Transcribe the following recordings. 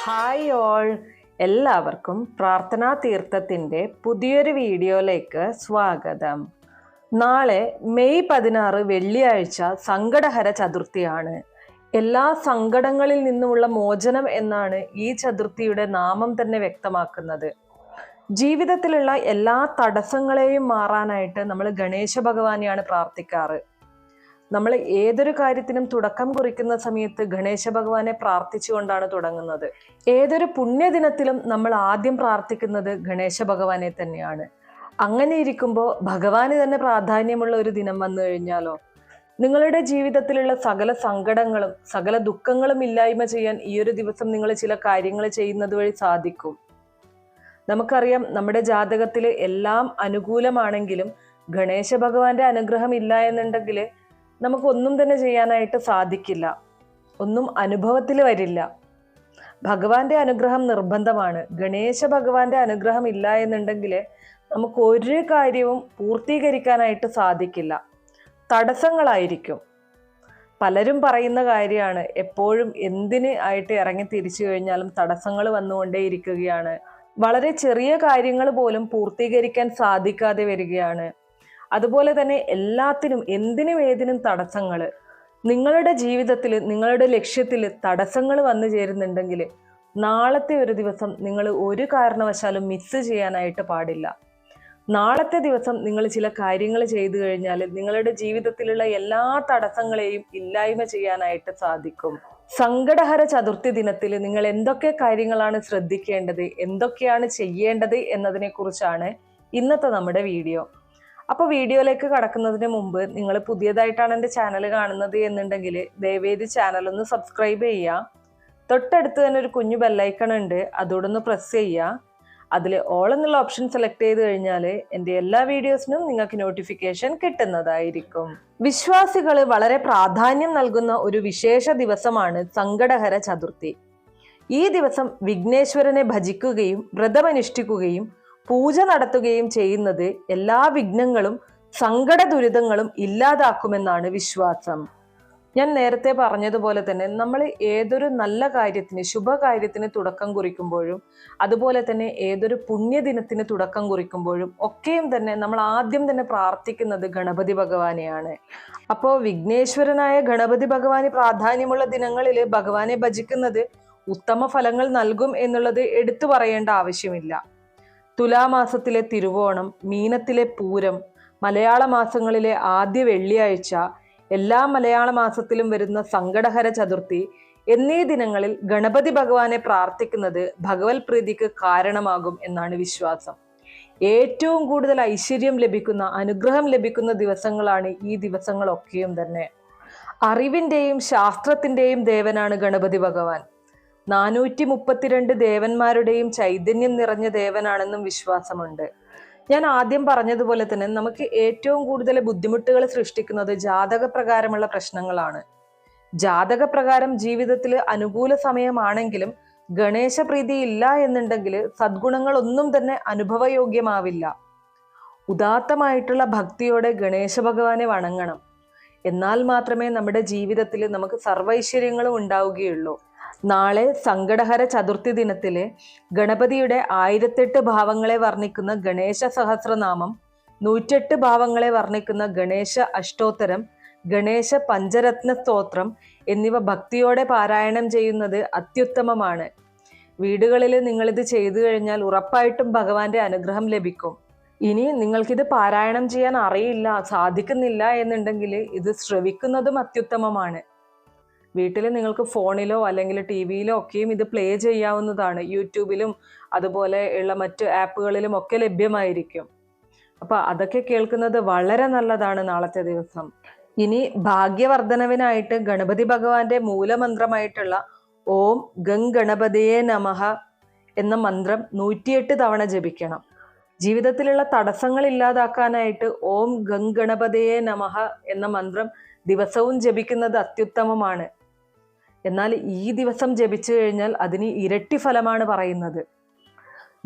Hi all, എല്ലാവർക്കും പ്രാർത്ഥനാ തീർത്ഥത്തിൻ്റെ പുതിയൊരു വീഡിയോയിലേക്ക് സ്വാഗതം. നാളെ മെയ് 16 വെള്ളിയാഴ്ച സങ്കടഹര ചതുർത്ഥിയാണ്. എല്ലാ സങ്കടങ്ങളിൽ നിന്നുമുള്ള മോചനം എന്നാണ് ഈ ചതുർത്ഥിയുടെ നാമം തന്നെ വ്യക്തമാക്കുന്നത്. ജീവിതത്തിലുള്ള എല്ലാ തടസ്സങ്ങളെയും മാറാനായിട്ട് നമ്മൾ ഗണേശ ഭഗവാനെയാണ് പ്രാർത്ഥിക്കാറ്. നമ്മൾ ഏതൊരു കാര്യത്തിനും തുടക്കം കുറിക്കുന്ന സമയത്ത് ഗണേശ ഭഗവാനെ പ്രാർത്ഥിച്ചുകൊണ്ടാണ് തുടങ്ങുന്നത്. ഏതൊരു പുണ്യദിനത്തിലും നമ്മൾ ആദ്യം പ്രാർത്ഥിക്കുന്നത് ഗണേശ ഭഗവാനെ തന്നെയാണ്. അങ്ങനെ ഇരിക്കുമ്പോൾ ഭഗവാന് തന്നെ പ്രാധാന്യമുള്ള ഒരു ദിനം വന്നു കഴിഞ്ഞാലോ, നിങ്ങളുടെ ജീവിതത്തിലുള്ള സകല സങ്കടങ്ങളും സകല ദുഃഖങ്ങളും ഇല്ലായ്മ ചെയ്യാൻ ഈ ഒരു ദിവസം നിങ്ങൾ ചില കാര്യങ്ങൾ ചെയ്യുന്നത് വഴി സാധിക്കും. നമുക്കറിയാം, നമ്മുടെ ജാതകത്തിൽ എല്ലാം അനുകൂലമാണെങ്കിലും ഗണേശ ഭഗവാന്റെ അനുഗ്രഹം ഇല്ല എന്നുണ്ടെങ്കിൽ നമുക്കൊന്നും തന്നെ ചെയ്യാനായിട്ട് സാധിക്കില്ല, ഒന്നും അനുഭവത്തിൽ വരില്ല. ഭഗവാന്റെ അനുഗ്രഹം നിർബന്ധമാണ്. ഗണേശ ഭഗവാന്റെ അനുഗ്രഹം ഇല്ല എന്നുണ്ടെങ്കിൽ നമുക്ക് ഒരു കാര്യവും പൂർത്തീകരിക്കാനായിട്ട് സാധിക്കില്ല, തടസ്സങ്ങളായിരിക്കും. പലരും പറയുന്ന കാര്യമാണ്, എപ്പോഴും എന്തിന് ആയിട്ട് ഇറങ്ങി തിരിച്ചു കഴിഞ്ഞാലും തടസ്സങ്ങൾ വന്നുകൊണ്ടേയിരിക്കുകയാണ്, വളരെ ചെറിയ കാര്യങ്ങൾ പോലും പൂർത്തീകരിക്കാൻ സാധിക്കാതെ വരികയാണ്. അതുപോലെ തന്നെ എല്ലാത്തിനും എന്തിനും ഏതിനും തടസ്സങ്ങൾ. നിങ്ങളുടെ ജീവിതത്തിൽ നിങ്ങളുടെ ലക്ഷ്യത്തിൽ തടസ്സങ്ങൾ വന്നു ചേരുന്നുണ്ടെങ്കിൽ നാളത്തെ ഒരു ദിവസം നിങ്ങൾ ഒരു കാരണവശാലും മിസ് ചെയ്യാനായിട്ട് പാടില്ല. നാളത്തെ ദിവസം നിങ്ങൾ ചില കാര്യങ്ങൾ ചെയ്തു കഴിഞ്ഞാൽ നിങ്ങളുടെ ജീവിതത്തിലുള്ള എല്ലാ തടസ്സങ്ങളെയും ഇല്ലായ്മ ചെയ്യാനായിട്ട് സാധിക്കും. സങ്കടഹര ചതുർത്ഥി ദിനത്തിൽ നിങ്ങൾ എന്തൊക്കെ കാര്യങ്ങളാണ് ശ്രദ്ധിക്കേണ്ടത്, എന്തൊക്കെയാണ് ചെയ്യേണ്ടത് എന്നതിനെ കുറിച്ചാണ് ഇന്നത്തെ നമ്മുടെ വീഡിയോ. അപ്പോൾ വീഡിയോയിലേക്ക് കടക്കുന്നതിന് മുമ്പ് നിങ്ങൾ പുതിയതായിട്ടാണ് എൻ്റെ ചാനൽ കാണുന്നത് എന്നുണ്ടെങ്കിൽ ദയവേദി ചാനൽ ഒന്ന് സബ്സ്ക്രൈബ് ചെയ്യുക. തൊട്ടടുത്ത് തന്നെ ഒരു കുഞ്ഞു ബെല്ലൈക്കൺ ഉണ്ട്, അതോടൊന്ന് പ്രസ് ചെയ്യുക. അതിൽ ഓൾ എന്നുള്ള ഓപ്ഷൻ സെലക്ട് ചെയ്ത് കഴിഞ്ഞാൽ എൻ്റെ എല്ലാ വീഡിയോസിനും നിങ്ങൾക്ക് നോട്ടിഫിക്കേഷൻ കിട്ടുന്നതായിരിക്കും. വിശ്വാസികൾ വളരെ പ്രാധാന്യം നൽകുന്ന ഒരു വിശേഷ ദിവസമാണ് സങ്കടഹര ചതുർത്ഥി. ഈ ദിവസം വിഘ്നേശ്വരനെ ഭജിക്കുകയും വ്രതമനുഷ്ഠിക്കുകയും പൂജ നടത്തുകയും ചെയ്യുന്നത് എല്ലാ വിഘ്നങ്ങളും സങ്കട ദുരിതങ്ങളും ഇല്ലാതാക്കുമെന്നാണ് വിശ്വാസം. ഞാൻ നേരത്തെ പറഞ്ഞതുപോലെ തന്നെ നമ്മൾ ഏതൊരു നല്ല കാര്യത്തിന്, ശുഭകാര്യത്തിന് തുടക്കം കുറിക്കുമ്പോഴും അതുപോലെ തന്നെ ഏതൊരു പുണ്യദിനത്തിന് തുടക്കം കുറിക്കുമ്പോഴും ഒക്കെയും തന്നെ നമ്മൾ ആദ്യം തന്നെ പ്രാർത്ഥിക്കുന്നത് ഗണപതി ഭഗവാനെയാണ്. അപ്പോൾ വിഘ്നേശ്വരനായ ഗണപതി ഭഗവാന് പ്രാധാന്യമുള്ള ദിനങ്ങളിൽ ഭഗവാനെ ഭജിക്കുന്നത് ഉത്തമ ഫലങ്ങൾ നൽകും എന്നുള്ളത് എടുത്തു പറയേണ്ട ആവശ്യമില്ല. തുലാമാസത്തിലെ തിരുവോണം, മീനത്തിലെ പൂരം, മലയാള മാസങ്ങളിലെ ആദ്യ വെള്ളിയാഴ്ച, എല്ലാ മലയാള മാസത്തിലും വരുന്ന സങ്കടഹര ചതുർത്ഥി എന്നീ ദിനങ്ങളിൽ ഗണപതി ഭഗവാനെ പ്രാർത്ഥിക്കുന്നത് ഭഗവത് പ്രീതിക്ക് കാരണമാകും എന്നാണ് വിശ്വാസം. ഏറ്റവും കൂടുതൽ ഐശ്വര്യം ലഭിക്കുന്ന, അനുഗ്രഹം ലഭിക്കുന്ന ദിവസങ്ങളാണ് ഈ ദിവസങ്ങളൊക്കെയും തന്നെ. അറിവിൻ്റെയും ശാസ്ത്രത്തിൻ്റെയും ദേവനാണ് ഗണപതി ഭഗവാൻ. 432 ദേവന്മാരുടെയും ചൈതന്യം നിറഞ്ഞ ദേവനാണെന്നും വിശ്വാസമുണ്ട്. ഞാൻ ആദ്യം പറഞ്ഞതുപോലെ തന്നെ നമുക്ക് ഏറ്റവും കൂടുതൽ ബുദ്ധിമുട്ടുകൾ സൃഷ്ടിക്കുന്നത് ജാതകപ്രകാരമുള്ള പ്രശ്നങ്ങളാണ്. ജാതകപ്രകാരം ജീവിതത്തിൽ അനുകൂല സമയമാണെങ്കിലും ഗണേശപ്രീതി ഇല്ല എന്നുണ്ടെങ്കിൽ സദ്ഗുണങ്ങളൊന്നും തന്നെ അനുഭവയോഗ്യമാവില്ല. ഉദാത്തമായിട്ടുള്ള ഭക്തിയോടെ ഗണേശ ഭഗവാനെ വണങ്ങണം. എന്നാൽ മാത്രമേ നമ്മുടെ ജീവിതത്തിൽ നമുക്ക് സർവൈശ്വര്യങ്ങളും ഉണ്ടാവുകയുള്ളൂ. നാളെ സങ്കടഹര ചതുർത്ഥി ദിനത്തിലെ ഗണപതിയുടെ 1008 ഭാവങ്ങളെ വർണ്ണിക്കുന്ന ഗണേശ സഹസ്രനാമം, 108 ഭാവങ്ങളെ വർണ്ണിക്കുന്ന ഗണേശ അഷ്ടോത്തരം, ഗണേശ പഞ്ചരത്ന സ്തോത്രം എന്നിവ ഭക്തിയോടെ പാരായണം ചെയ്യുന്നത് അത്യുത്തമമാണ്. വീടുകളിൽ നിങ്ങളിത് ചെയ്തു കഴിഞ്ഞാൽ ഉറപ്പായിട്ടും ഭഗവാന്റെ അനുഗ്രഹം ലഭിക്കും. ഇനി നിങ്ങൾക്കിത് പാരായണം ചെയ്യാൻ അറിയില്ല, സാധിക്കുന്നില്ല എന്നുണ്ടെങ്കിൽ ഇത് ശ്രവിക്കുന്നതും അത്യുത്തമമാണ്. വീട്ടിൽ നിങ്ങൾക്ക് ഫോണിലോ അല്ലെങ്കിൽ ടി വിയിലോ ഒക്കെയും ഇത് പ്ലേ ചെയ്യാവുന്നതാണ്. യൂട്യൂബിലും അതുപോലെ ഉള്ള മറ്റ് ആപ്പുകളിലും ഒക്കെ ലഭ്യമായിരിക്കും. അപ്പോൾ അതൊക്കെ കേൾക്കുന്നത് വളരെ നല്ലതാണ് നാളത്തെ ദിവസം. ഇനി ഭാഗ്യവർദ്ധനവിനായിട്ട് ഗണപതി ഭഗവാന്റെ മൂലമന്ത്രമായിട്ടുള്ള ഓം ഗംഗണപതിയേ നമഃ എന്ന മന്ത്രം 108 തവണ ജപിക്കണം. ജീവിതത്തിലുള്ള തടസ്സങ്ങൾ ഇല്ലാതാക്കാനായിട്ട് ഓം ഗംഗണപതിയേ നമഃ എന്ന മന്ത്രം ദിവസവും ജപിക്കുന്നത് അത്യുത്തമമാണ്. എന്നാൽ ഈ ദിവസം ജപിച്ചു കഴിഞ്ഞാൽ അതിന് ഇരട്ടി ഫലമാണ് പറയുന്നത്.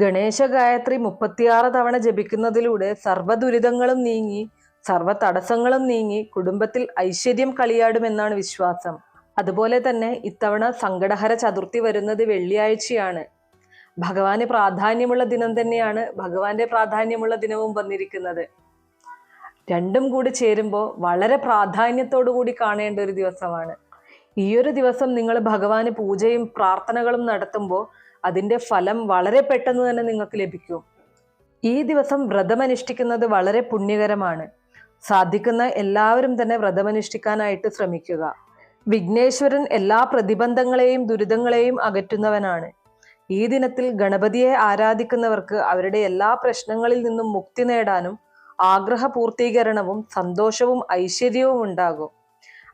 ഗണേശ ഗായത്രി 36 തവണ ജപിക്കുന്നതിലൂടെ സർവ്വ ദുരിതങ്ങളും നീങ്ങി സർവ്വ തടസ്സങ്ങളും നീങ്ങി കുടുംബത്തിൽ ഐശ്വര്യം കളിയാടുമെന്നാണ് വിശ്വാസം. അതുപോലെ തന്നെ ഇത്തവണ സങ്കടഹര ചതുർത്ഥി വരുന്നത് വെള്ളിയാഴ്ചയാണ്. ഭഗവാന് പ്രാധാന്യമുള്ള ദിനം തന്നെയാണ് ഭഗവാന്റെ പ്രാധാന്യമുള്ള ദിനവും വന്നിരിക്കുന്നത്. രണ്ടും കൂടി ചേരുമ്പോൾ വളരെ പ്രാധാന്യത്തോടു കൂടി കാണേണ്ട ഒരു ദിവസമാണ്. ഈ ഒരു ദിവസം നിങ്ങൾ ഭഗവാന് പൂജയും പ്രാർത്ഥനകളും നടത്തുമ്പോൾ അതിൻ്റെ ഫലം വളരെ പെട്ടെന്ന് തന്നെ നിങ്ങൾക്ക് ലഭിക്കും. ഈ ദിവസം വ്രതമനുഷ്ഠിക്കുന്നത് വളരെ പുണ്യകരമാണ്. സാധിക്കുന്ന എല്ലാവരും തന്നെ വ്രതമനുഷ്ഠിക്കാനായിട്ട് ശ്രമിക്കുക. വിഘ്നേശ്വരൻ എല്ലാ പ്രതിബന്ധങ്ങളെയും ദുരിതങ്ങളെയും അകറ്റുന്നവനാണ്. ഈ ദിനത്തിൽ ഗണപതിയെ ആരാധിക്കുന്നവർക്ക് അവരുടെ എല്ലാ പ്രശ്നങ്ങളിൽ നിന്നും മുക്തി നേടാനും ആഗ്രഹ പൂർത്തീകരണവും സന്തോഷവും ഐശ്വര്യവും ഉണ്ടാകും.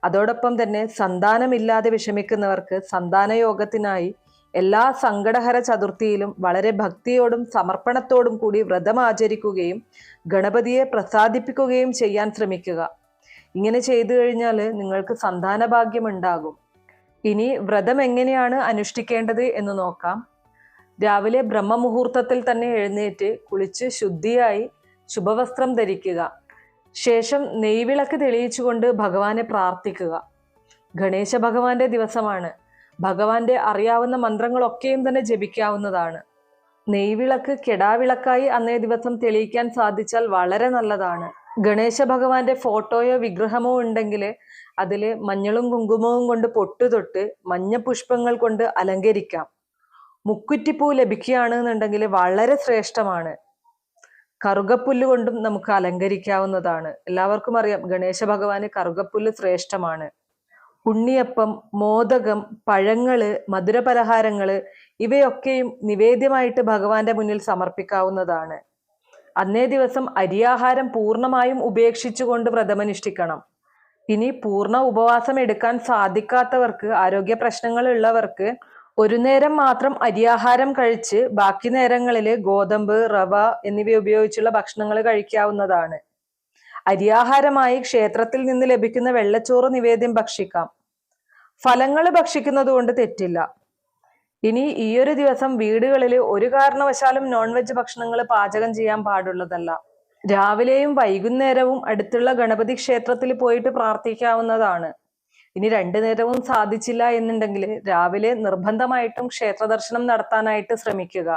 അതോടൊപ്പം തന്നെ സന്താനമില്ലാതെ വിഷമിക്കുന്നവർക്ക് സന്താനയോഗത്തിനായി എല്ലാ സങ്കടഹര ചതുർത്ഥിയിലും വളരെ ഭക്തിയോടും സമർപ്പണത്തോടും കൂടി വ്രതം ആചരിക്കുകയും ഗണപതിയെ പ്രസാദിപ്പിക്കുകയും ചെയ്യാൻ ശ്രമിക്കുക. ഇങ്ങനെ ചെയ്തു കഴിഞ്ഞാൽ നിങ്ങൾക്ക് സന്താന ഭാഗ്യം ഉണ്ടാകും. ഇനി വ്രതം എങ്ങനെയാണ് അനുഷ്ഠിക്കേണ്ടത് എന്ന് നോക്കാം. രാവിലെ ബ്രഹ്മമുഹൂർത്തത്തിൽ തന്നെ എഴുന്നേറ്റ് കുളിച്ച് ശുദ്ധിയായി ശുഭവസ്ത്രം ധരിക്കുക. ശേഷം നെയ്വിളക്ക് തെളിയിച്ചുകൊണ്ട് ഭഗവാനെ പ്രാർത്ഥിക്കുക. ഗണേശ ഭഗവാന്റെ ദിവസമാണ്. ഭഗവാന്റെ അറിയാവുന്ന മന്ത്രങ്ങളൊക്കെയും തന്നെ ജപിക്കാവുന്നതാണ്. നെയ്വിളക്ക് കെടാവിളക്കായി അന്നേ ദിവസം തെളിയിക്കാൻ സാധിച്ചാൽ വളരെ നല്ലതാണ്. ഗണേശ ഭഗവാന്റെ ഫോട്ടോയോ വിഗ്രഹമോ ഉണ്ടെങ്കിൽ അതിൽ മഞ്ഞളും കുങ്കുമവും കൊണ്ട് പൊട്ടുതൊട്ട് മഞ്ഞ പുഷ്പങ്ങൾ കൊണ്ട് അലങ്കരിക്കാം. മുക്കുറ്റിപ്പൂ ലഭിക്കുകയാണെന്നുണ്ടെങ്കിൽ വളരെ ശ്രേഷ്ഠമാണ്. കറുകപ്പുല്ല് കൊണ്ടും നമുക്ക് അലങ്കരിക്കാവുന്നതാണ്. എല്ലാവർക്കും അറിയാം ഗണേശ ഭഗവാന് കറുകപ്പുല്ല് ശ്രേഷ്ഠമാണ്. ഉണ്ണിയപ്പം, മോദകം, പഴങ്ങള്, മധുരപലഹാരങ്ങള് ഇവയൊക്കെയും നിവേദ്യമായിട്ട് ഭഗവാന്റെ മുന്നിൽ സമർപ്പിക്കാവുന്നതാണ്. അന്നേ ദിവസം അരിയാഹാരം പൂർണ്ണമായും ഉപേക്ഷിച്ചുകൊണ്ട് വ്രതമനുഷ്ഠിക്കണം. ഇനി പൂർണ്ണ ഉപവാസം എടുക്കാൻ സാധിക്കാത്തവർക്ക്, ആരോഗ്യ പ്രശ്നങ്ങൾ ഉള്ളവർക്ക് ഒരു നേരം മാത്രം അരിയാഹാരം കഴിച്ച് ബാക്കി നേരങ്ങളിൽ ഗോതമ്പ്, റവ എന്നിവ ഉപയോഗിച്ചുള്ള ഭക്ഷണങ്ങൾ കഴിക്കാവുന്നതാണ്. അരിയാഹാരമായി ക്ഷേത്രത്തിൽ നിന്ന് ലഭിക്കുന്ന വെള്ളച്ചോറ് നിവേദ്യം ഭക്ഷിക്കാം. ഫലങ്ങൾ ഭക്ഷിക്കുന്നത് കൊണ്ട് തെറ്റില്ല. ഇനി ഈ ഒരു ദിവസം വീടുകളിൽ ഒരു കാരണവശാലും നോൺ വെജ് ഭക്ഷണങ്ങൾ പാചകം ചെയ്യാൻ പാടുള്ളതല്ല. രാവിലെയും വൈകുന്നേരവും അടുത്തുള്ള ഗണപതി ക്ഷേത്രത്തിൽ പോയിട്ട് പ്രാർത്ഥിക്കാവുന്നതാണ്. ഇനി രണ്ടു നേരവും സാധിച്ചില്ല എന്നുണ്ടെങ്കിൽ രാവിലെ നിർബന്ധമായിട്ടും ക്ഷേത്ര ദർശനം നടത്താനായിട്ട് ശ്രമിക്കുക.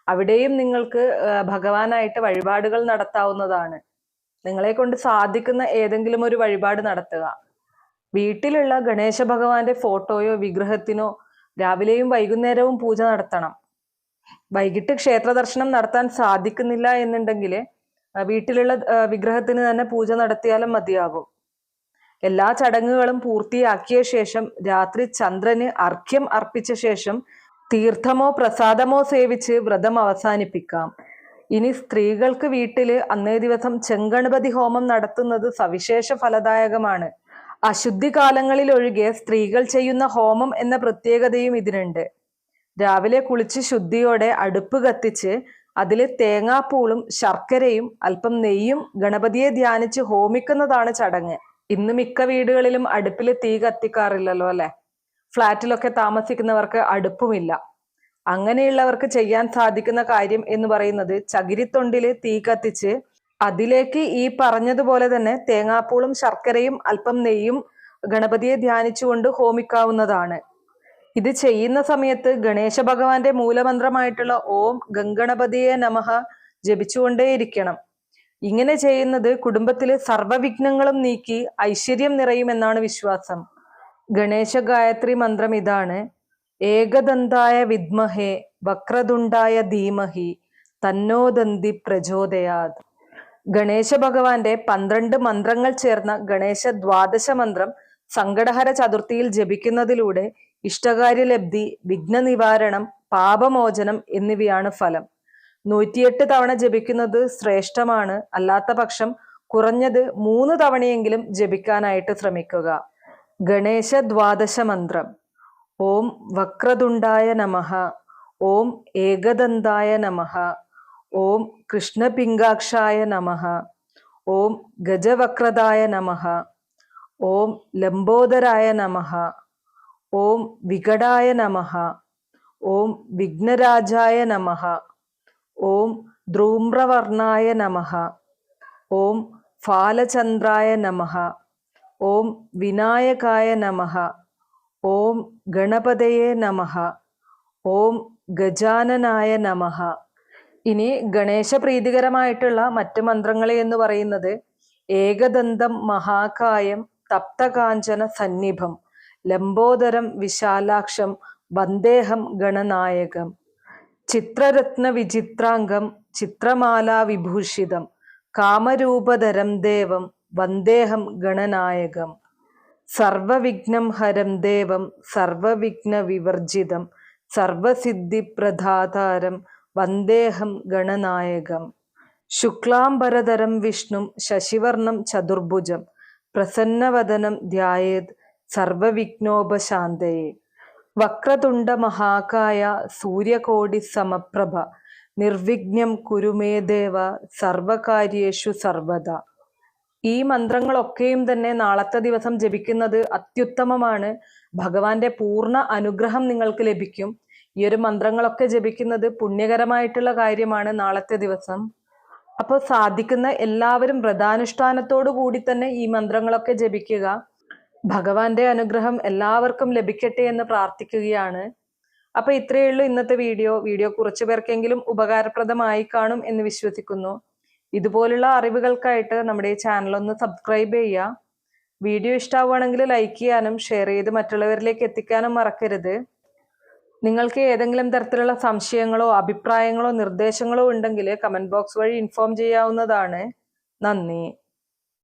അവിടെയും നിങ്ങൾക്ക് ഭഗവാനായിട്ട് വഴിപാടുകൾ നടത്താവുന്നതാണ്. നിങ്ങളെ കൊണ്ട് സാധിക്കുന്ന ഏതെങ്കിലും ഒരു വഴിപാട് നടത്തുക. വീട്ടിലുള്ള ഗണേശ ഭഗവാന്റെ ഫോട്ടോയോ വിഗ്രഹത്തിനോ രാവിലെയും വൈകുന്നേരവും പൂജ നടത്തണം. വൈകിട്ട് ക്ഷേത്ര ദർശനം നടത്താൻ സാധിക്കുന്നില്ല എന്നുണ്ടെങ്കിൽ വീട്ടിലുള്ള വിഗ്രഹത്തിന് തന്നെ പൂജ നടത്തിയാലും മതിയാകും. എല്ലാ ചടങ്ങുകളും പൂർത്തിയാക്കിയ ശേഷം രാത്രി ചന്ദ്രന് അർഘ്യം അർപ്പിച്ച ശേഷം തീർത്ഥമോ പ്രസാദമോ സേവിച്ച് വ്രതം അവസാനിപ്പിക്കാം. ഇനി സ്ത്രീകൾക്ക് വീട്ടിൽ അന്നേ ദിവസം ചെങ്കണപതി ഹോമം നടത്തുന്നത് സവിശേഷ ഫലദായകമാണ്. അശുദ്ധി കാലങ്ങളിൽ ഒഴികെ സ്ത്രീകൾ ചെയ്യുന്ന ഹോമം എന്ന പ്രത്യേകതയും ഇതിനുണ്ട്. രാവിലെ കുളിച്ച് ശുദ്ധിയോടെ അടുപ്പ് കത്തിച്ച് അതിൽ തേങ്ങാപ്പൂളും ശർക്കരയും അല്പം നെയ്യും ഗണപതിയെ ധ്യാനിച്ച് ഹോമിക്കുന്നതാണ് ചടങ്ങ്. ഇന്ന് മിക്ക വീടുകളിലും അടുപ്പിൽ തീ കത്തിക്കാറില്ലല്ലോ അല്ലെ. ഫ്ലാറ്റിലൊക്കെ താമസിക്കുന്നവർക്ക് അടുപ്പുമില്ല. അങ്ങനെയുള്ളവർക്ക് ചെയ്യാൻ സാധിക്കുന്ന കാര്യം എന്ന് പറയുന്നത് ചകിരിത്തൊണ്ടില് തീ കത്തിച്ച് അതിലേക്ക് ഈ പറഞ്ഞതുപോലെ തന്നെ തേങ്ങാപ്പൂളും ശർക്കരയും അല്പം നെയ്യും ഗണപതിയെ ധ്യാനിച്ചുകൊണ്ട് ഹോമിക്കാവുന്നതാണ്. ഇത് ചെയ്യുന്ന സമയത്ത് ഗണേശ ഭഗവാന്റെ മൂലമന്ത്രമായിട്ടുള്ള ഓം ഗംഗണപതിയെ നമഃ ജപിച്ചുകൊണ്ടേയിരിക്കണം. ഇങ്ങനെ ചെയ്യുന്നത് കുടുംബത്തിലെ സർവവിഘ്നങ്ങളും നീക്കി ഐശ്വര്യം നിറയുമെന്നാണ് വിശ്വാസം. ഗണേശ ഗായത്രി മന്ത്രം ഇതാണ്: ഏകദന്തായ വിദ്മഹേ വക്രതുണ്ടായ ധീമഹി തന്നോദന്തി പ്രചോദയാത്. ഗണേശ ഭഗവാന്റെ 12 മന്ത്രങ്ങൾ ചേർന്ന ഗണേശ ദ്വാദശ മന്ത്രം സങ്കടഹര ചതുർത്ഥിയിൽ ജപിക്കുന്നതിലൂടെ ഇഷ്ടകാര്യലബ്ധി, വിഘ്ന നിവാരണം, പാപമോചനം എന്നിവയാണ് ഫലം. 108 തവണ ജപിക്കുന്നത് ശ്രേഷ്ഠമാണ്. അല്ലാത്ത പക്ഷം കുറഞ്ഞത് 3 തവണയെങ്കിലും ജപിക്കാനായിട്ട് ശ്രമിക്കുക. ഗണേശ ദ്വാദശ മന്ത്രം: ഓം വക്രതുണ്ടായ നമഃ, ഓം ഏകദന്തായ നമഃ, ഓം കൃഷ്ണപിംഗാക്ഷായ നമഃ, ഓം ഗജവക്രതായ നമഃ, ഓം ലംബോദരായ നമഃ, ഓം വികടായ നമഃ, ഓം വിഘ്നരാജായ നമഃ, ഓം ധൂമ്രവർണായ നമഃ, ഓം ഫാലചന്ദ്രായ നമഃ, ഓം വിനായകായ നമഃ, ഓം ഗണപതയേ നമഃ. ഓം ഗജാനനായ നമഃ. ഇനി ഗണേശ പ്രീതികരമായിട്ടുള്ള മറ്റ് മന്ത്രങ്ങൾ എന്ന് പറയുന്നത് ഏകദന്തം മഹാകായം തപ്തകാഞ്ചന സന്നിഭം ലംബോദരം വിശാലാക്ഷം വന്ദേഹം ഗണനായകം ചിത്രരത്ന വിചിത്രാംഗം ചിത്രമാലാ വിഭൂഷിതം കാമരൂപധരം ദേവം വന്ദേഹം ഗണനായകം സർവവിഘ്നം ഹരം ദേവം സർവവിഘ്ന വിവർജിതം സർവസിദ്ധിപ്രദാതാരം വന്ദേഹം ഗണനായകം ശുക്ലാംബരധരം വിഷ്ണും ശശിവർണം ചതുർഭുജം പ്രസന്നവദനം ധ്യായേത് സർവവിഘ്നോപശാന്തയേ വക്രതുണ്ട മഹാകായ സൂര്യകോടി സമപ്രഭ നിർവിഘ്നം കുരുമേ ദേവ സർവകാര്യേഷു സർവദ. ഈ മന്ത്രങ്ങളൊക്കെയും തന്നെ നാളത്തെ ദിവസം ജപിക്കുന്നത് അത്യുത്തമമാണ്. ഭഗവാന്റെ പൂർണ്ണ അനുഗ്രഹം നിങ്ങൾക്ക് ലഭിക്കും. ഈ ഒരു മന്ത്രങ്ങളൊക്കെ ജപിക്കുന്നത് പുണ്യകരമായിട്ടുള്ള കാര്യമാണ് നാളത്തെ ദിവസം. അപ്പോൾ സാധിക്കുന്ന എല്ലാവരും വ്രതാനുഷ്ഠാനത്തോടു കൂടി തന്നെ ഈ മന്ത്രങ്ങളൊക്കെ ജപിക്കുക. ഭഗവാന്റെ അനുഗ്രഹം എല്ലാവർക്കും ലഭിക്കട്ടെ എന്ന് പ്രാർത്ഥിക്കുകയാണ്. അപ്പൊ ഇത്രയേ ഉള്ളൂ ഇന്നത്തെ വീഡിയോ കുറച്ചു പേർക്കെങ്കിലും ഉപകാരപ്രദമായി കാണും എന്ന് വിശ്വസിക്കുന്നു. ഇതുപോലുള്ള അറിവുകൾക്കായിട്ട് നമ്മുടെ ഈ ചാനൽ ഒന്ന് സബ്സ്ക്രൈബ് ചെയ്യുക. വീഡിയോ ഇഷ്ടമാവുകയാണെങ്കിൽ ലൈക്ക് ചെയ്യാനും ഷെയർ ചെയ്ത് മറ്റുള്ളവരിലേക്ക് എത്തിക്കാനും മറക്കരുത്. നിങ്ങൾക്ക് ഏതെങ്കിലും തരത്തിലുള്ള സംശയങ്ങളോ അഭിപ്രായങ്ങളോ നിർദ്ദേശങ്ങളോ ഉണ്ടെങ്കിൽ കമന്റ് ബോക്സ് വഴി ഇൻഫോം ചെയ്യാവുന്നതാണ്. നന്ദി.